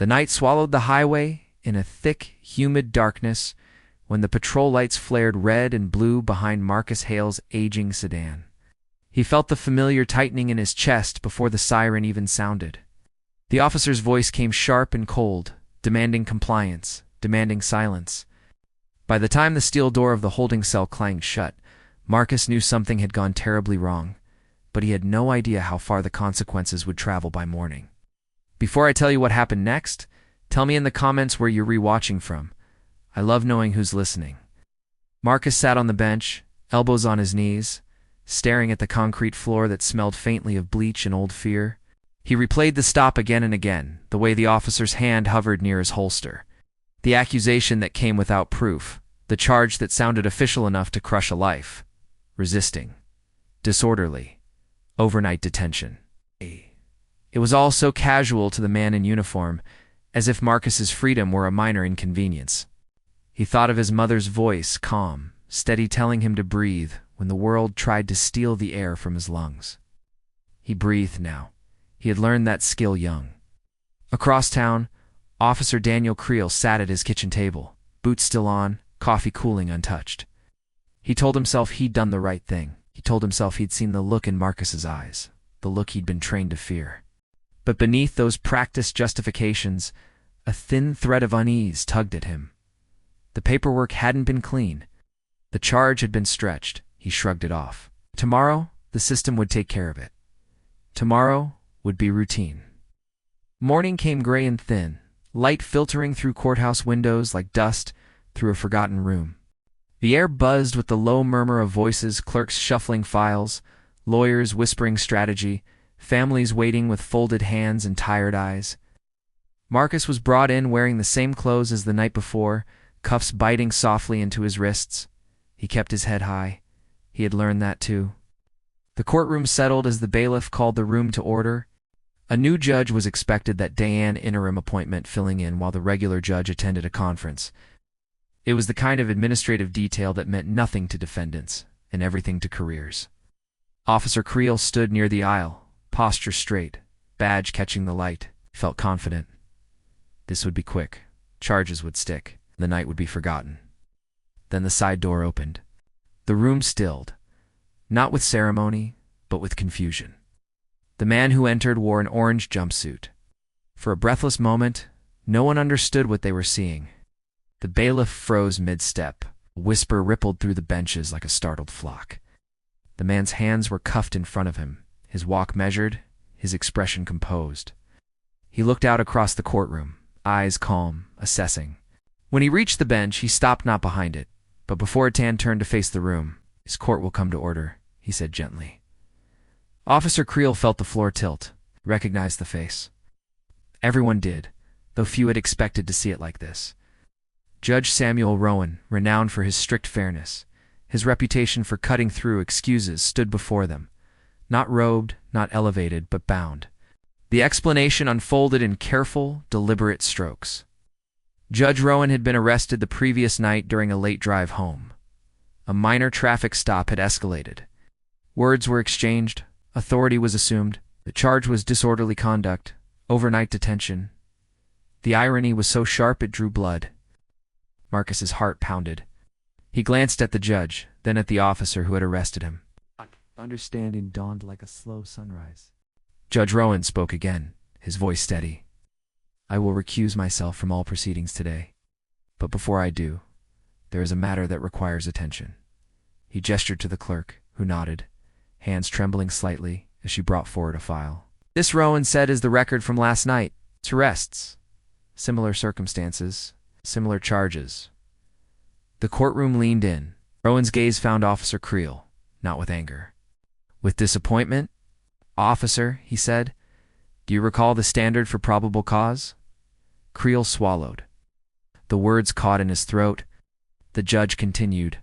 The night swallowed the highway in a thick, humid darkness when the patrol lights flared red and blue behind Marcus Hale's aging sedan. He felt the familiar tightening in his chest before the siren even sounded. The officer's voice came sharp and cold, demanding compliance, demanding silence. By the time the steel door of the holding cell clanged shut, Marcus knew something had gone terribly wrong, but he had no idea how far the consequences would travel by morning. Before I tell you what happened next, tell me in the comments where you're rewatching from. I love knowing who's listening. Marcus sat on the bench, elbows on his knees, staring at the concrete floor that smelled faintly of bleach and old fear. He replayed the stop again and again, the way the officer's hand hovered near his holster. The accusation that came without proof, the charge that sounded official enough to crush a life. Resisting. Disorderly. Overnight detention. It was all so casual to the man in uniform, as if Marcus's freedom were a minor inconvenience. He thought of his mother's voice, calm, steady, telling him to breathe when the world tried to steal the air from his lungs. He breathed now. He had learned that skill young. Across town, Officer Daniel Creel sat at his kitchen table, boots still on, coffee cooling untouched. He told himself he'd done the right thing. He told himself he'd seen the look in Marcus's eyes, the look he'd been trained to fear. But beneath those practiced justifications, a thin thread of unease tugged at him. The paperwork hadn't been clean. The charge had been stretched. He shrugged it off. Tomorrow, the system would take care of it. Tomorrow would be routine. Morning came gray and thin, light filtering through courthouse windows like dust through a forgotten room. The air buzzed with the low murmur of voices, clerks shuffling files, lawyers whispering strategy, families waiting with folded hands and tired eyes. Marcus was brought in wearing the same clothes as the night before, cuffs biting softly into his wrists. He kept his head high. He had learned that too. The courtroom settled as the bailiff called the room to order. A new judge was expected that day, an interim appointment filling in while the regular judge attended a conference. It was the kind of administrative detail that meant nothing to defendants and everything to careers. Officer Creel stood near the aisle, posture straight, badge catching the light. He felt confident. This would be quick. Charges would stick. The night would be forgotten. Then the side door opened. The room stilled, not with ceremony, but with confusion. The man who entered wore an orange jumpsuit. For a breathless moment, no one understood what they were seeing. The bailiff froze mid-step. A whisper rippled through the benches like a startled flock. The man's hands were cuffed in front of him, his walk measured, his expression composed. He looked out across the courtroom, eyes calm, assessing. When he reached the bench, he stopped not behind it, but before Tan turned to face the room. "His court will come to order," he said gently. Officer Creel felt the floor tilt, recognized the face. Everyone did, though few had expected to see it like this. Judge Samuel Rowan, renowned for his strict fairness, his reputation for cutting through excuses, stood before them, not robed, not elevated, but bound. The explanation unfolded in careful, deliberate strokes. Judge Rowan had been arrested the previous night during a late drive home. A minor traffic stop had escalated. Words were exchanged, authority was assumed. The charge was disorderly conduct, overnight detention. The irony was so sharp it drew blood. Marcus's heart pounded. He glanced at the judge, then at the officer who had arrested him. Understanding dawned like a slow sunrise. Judge Rowan spoke again, his voice steady. "I will recuse myself from all proceedings today. But before I do, there is a matter that requires attention." He gestured to the clerk, who nodded, hands trembling slightly as she brought forward a file. "This," Rowan said, "is the record from last night. It's arrests. Similar circumstances, similar charges." The courtroom leaned in. Rowan's gaze found Officer Creel, not with anger. With disappointment. "Officer," he said, "do you recall the standard for probable cause?" Creel swallowed. The words caught in his throat. The judge continued,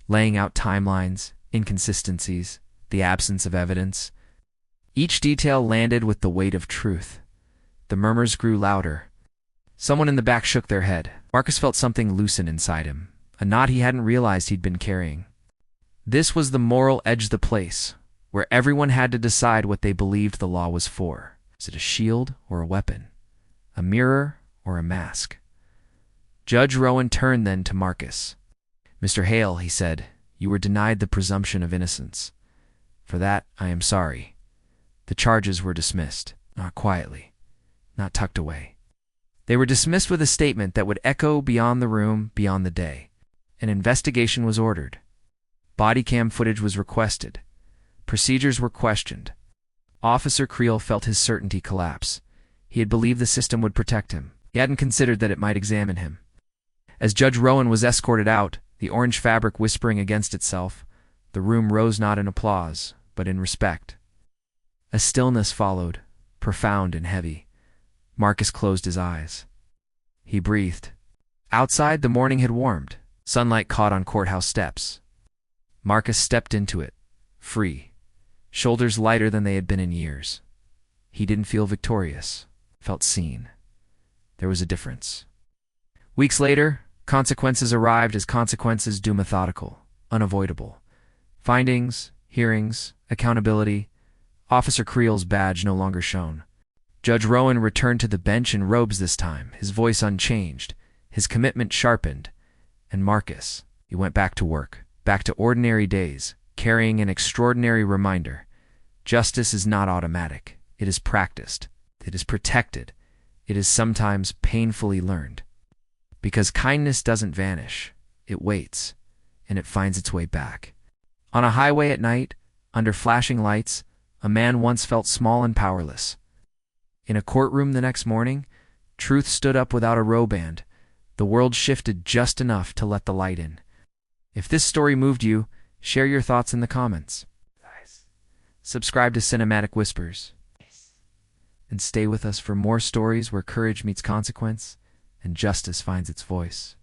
laying out timelines, inconsistencies, the absence of evidence. Each detail landed with the weight of truth. The murmurs grew louder. Someone in the back shook their head. Marcus felt something loosen inside him, a knot he hadn't realized he'd been carrying. This was the moral edge of the place, where everyone had to decide what they believed the law was for. Was it a shield or a weapon? A mirror or a mask. Judge Rowan turned then to Marcus. "Mr. Hale," he said, "you were denied the presumption of innocence. For that, I am sorry. The charges were dismissed, not quietly, not tucked away. They were dismissed with a statement that would echo beyond the room, beyond the day. An investigation was ordered. Body cam footage was requested. Procedures were questioned. Officer Creel felt his certainty collapse. He had believed the system would protect him. He hadn't considered that it might examine him. As Judge Rowan was escorted out, the orange fabric whispering against itself, the room rose not in applause, but in respect. A stillness followed, profound and heavy. Marcus closed his eyes. He breathed. Outside, the morning had warmed. Sunlight caught on courthouse steps. Marcus stepped into it, free, shoulders lighter than they had been in years. He didn't feel victorious, felt seen. There was a difference. Weeks later, consequences arrived as consequences do, methodical, unavoidable. Findings, hearings, accountability. Officer Creel's badge no longer shone. Judge Rowan returned to the bench in robes this time, his voice unchanged, his commitment sharpened. And Marcus, he went back to work, back to ordinary days, carrying an extraordinary reminder. Justice is not automatic. It is practiced. It is protected. It is sometimes painfully learned. Because kindness doesn't vanish. It waits, and it finds its way back. On a highway at night, under flashing lights, a man once felt small and powerless. In a courtroom the next morning, truth stood up without a row band. The world shifted just enough to let the light in. If this story moved you, share your thoughts in the comments. Subscribe to Cinematic Whispers. And stay with us for more stories where courage meets consequence and justice finds its voice.